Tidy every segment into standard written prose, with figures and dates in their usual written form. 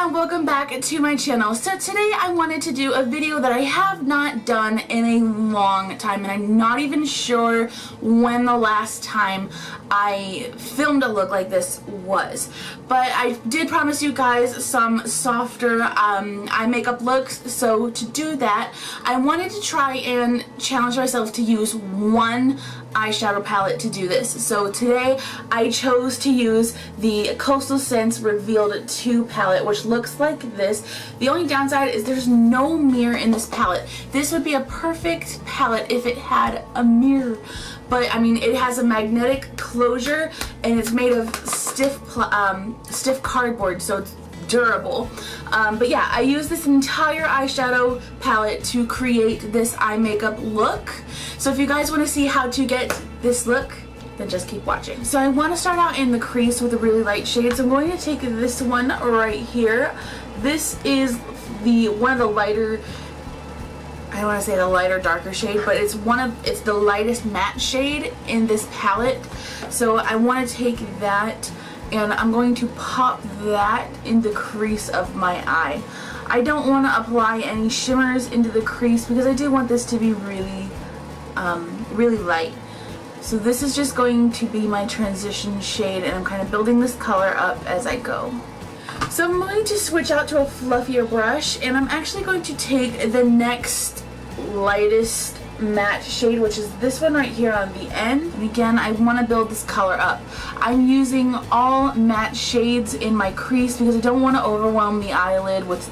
and welcome back to my channel. So today I wanted to do a video that I have not done in a long time, and I'm not even sure when the last time I filmed a look like this was. But I did promise you guys some softer eye makeup looks, so to do that I wanted to try and challenge myself to use one eyeshadow palette to do this. So today I chose to use the CoastalScents Revealed 2 palette, which looks like this. The only downside is there's no mirror in this palette. This would be a perfect palette if it had a mirror, but I mean it has a magnetic closure and it's made of stiff cardboard, so it's durable. But yeah, I used this entire eyeshadow palette to create this eye makeup look. So if you guys want to see how to get this look, then just keep watching. So I want to start out in the crease with a really light shade. So I'm going to take this one right here. This is one of the lighter, I don't want to say the lighter darker shade, but it's the lightest matte shade in this palette. So I want to take that and I'm going to pop that in the crease of my eye. I don't want to apply any shimmers into the crease because I do want this to be really light. So this is just going to be my transition shade, and I'm kind of building this color up as I go. So I'm going to switch out to a fluffier brush, and I'm actually going to take the next lightest matte shade, which is this one right here on the end. And again, I want to build this color up. I'm using all matte shades in my crease because I don't want to overwhelm the eyelid with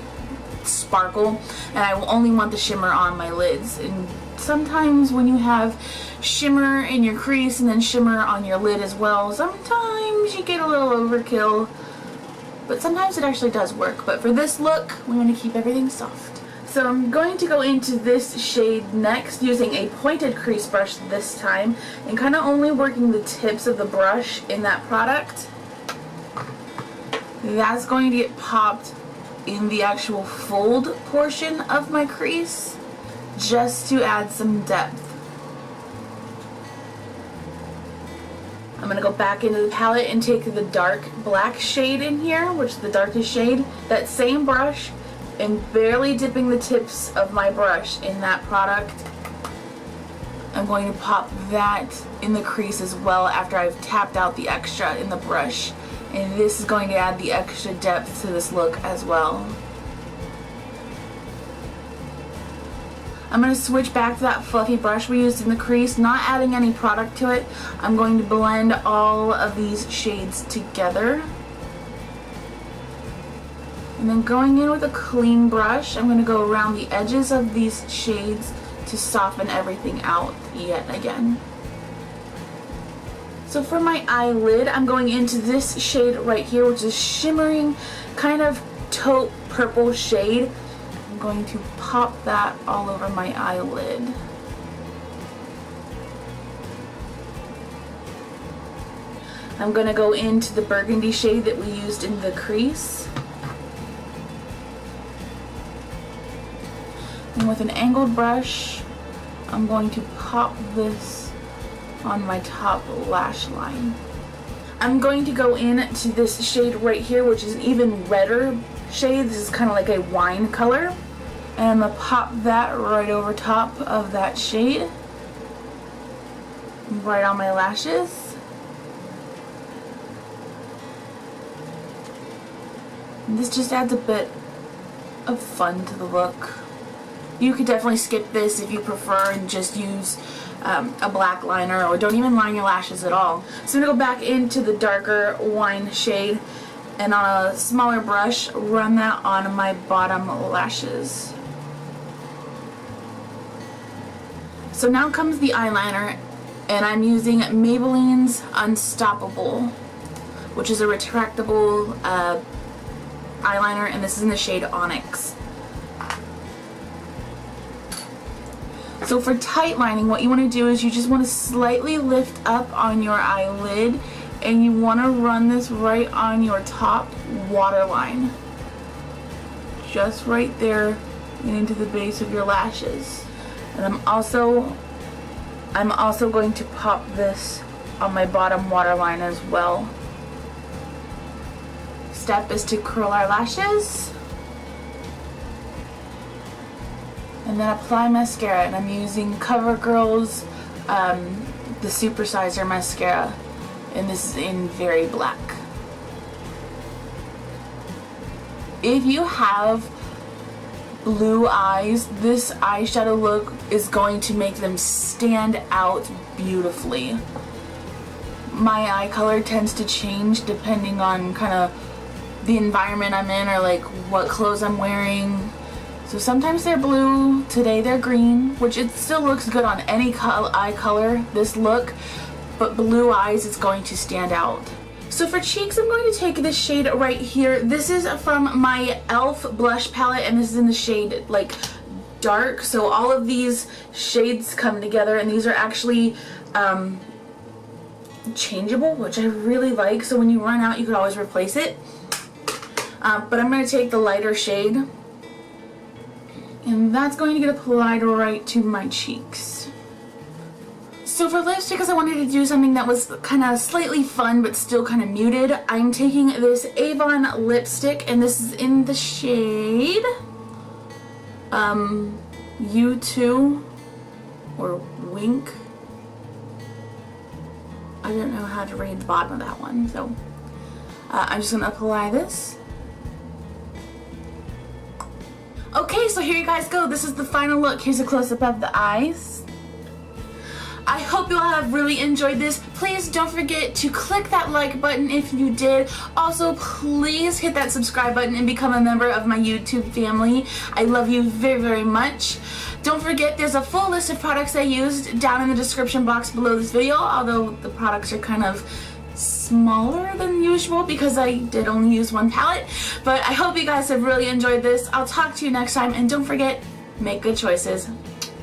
sparkle, and I only want the shimmer on my lids. And sometimes when you have shimmer in your crease and then shimmer on your lid as well, sometimes you get a little overkill, but sometimes it actually does work. But for this look, we want to keep everything soft. So I'm going to go into this shade next using a pointed crease brush this time, and kind of only working the tips of the brush in that product. That's going to get popped in the actual fold portion of my crease, just to add some depth. I'm going to go back into the palette and take the dark black shade in here, which is the darkest shade. That same brush, and barely dipping the tips of my brush in that product, I'm going to pop that in the crease as well after I've tapped out the extra in the brush. And this is going to add the extra depth to this look as well. I'm going to switch back to that fluffy brush we used in the crease, not adding any product to it. I'm going to blend all of these shades together. And then going in with a clean brush, I'm going to go around the edges of these shades to soften everything out yet again. So for my eyelid, I'm going into this shade right here, which is shimmering, kind of taupe purple shade. I'm going to pop that all over my eyelid. I'm going to go into the burgundy shade that we used in the crease. And with an angled brush, I'm going to pop this on my top lash line. I'm going to go into this shade right here, which is an even redder shade. This is kind of like a wine color. And I'm going to pop that right over top of that shade, right on my lashes. And this just adds a bit of fun to the look. You could definitely skip this if you prefer and just use a black liner, or don't even line your lashes at all. So I'm going to go back into the darker wine shade, and on a smaller brush, run that on my bottom lashes. So now comes the eyeliner, and I'm using Maybelline's Unstoppable, which is a retractable eyeliner, and this is in the shade Onyx. So for tight lining, what you want to do is you just want to slightly lift up on your eyelid, and you want to run this right on your top waterline. Just right there and into the base of your lashes. And I'm also going to pop this on my bottom waterline as well. step is to curl our lashes. And then apply mascara, and I'm using CoverGirl's The Super Sizer mascara, and this is in Very Black. If you have blue eyes, this eyeshadow look is going to make them stand out beautifully. My eye color tends to change depending on kind of the environment I'm in, or like what clothes I'm wearing. So sometimes they're blue, today they're green, which it still looks good on any eye color, this look, but blue eyes is going to stand out. So for cheeks, I'm going to take this shade right here. This is from my e.l.f. blush palette, and this is in the shade like dark. So all of these shades come together, and these are actually changeable, which I really like. So when you run out, you could always replace it. But I'm going to take the lighter shade, and that's going to get applied right to my cheeks. So for lipstick, because I wanted to do something that was kind of slightly fun but still kind of muted, I'm taking this Avon lipstick, and this is in the shade U2 or Wink. I don't know how to read the bottom of that one, so I'm just going to apply this. Okay, so here you guys go. This is the final look. Here's a close-up of the eyes. I hope you all have really enjoyed this. Please don't forget to click that like button if you did. Also, please hit that subscribe button and become a member of my YouTube family. I love you very, very much. Don't forget, there's a full list of products I used down in the description box below this video, although the products are kind of smaller than usual because I did only use one palette. But I hope you guys have really enjoyed this. I'll talk to you next time, and don't forget, make good choices.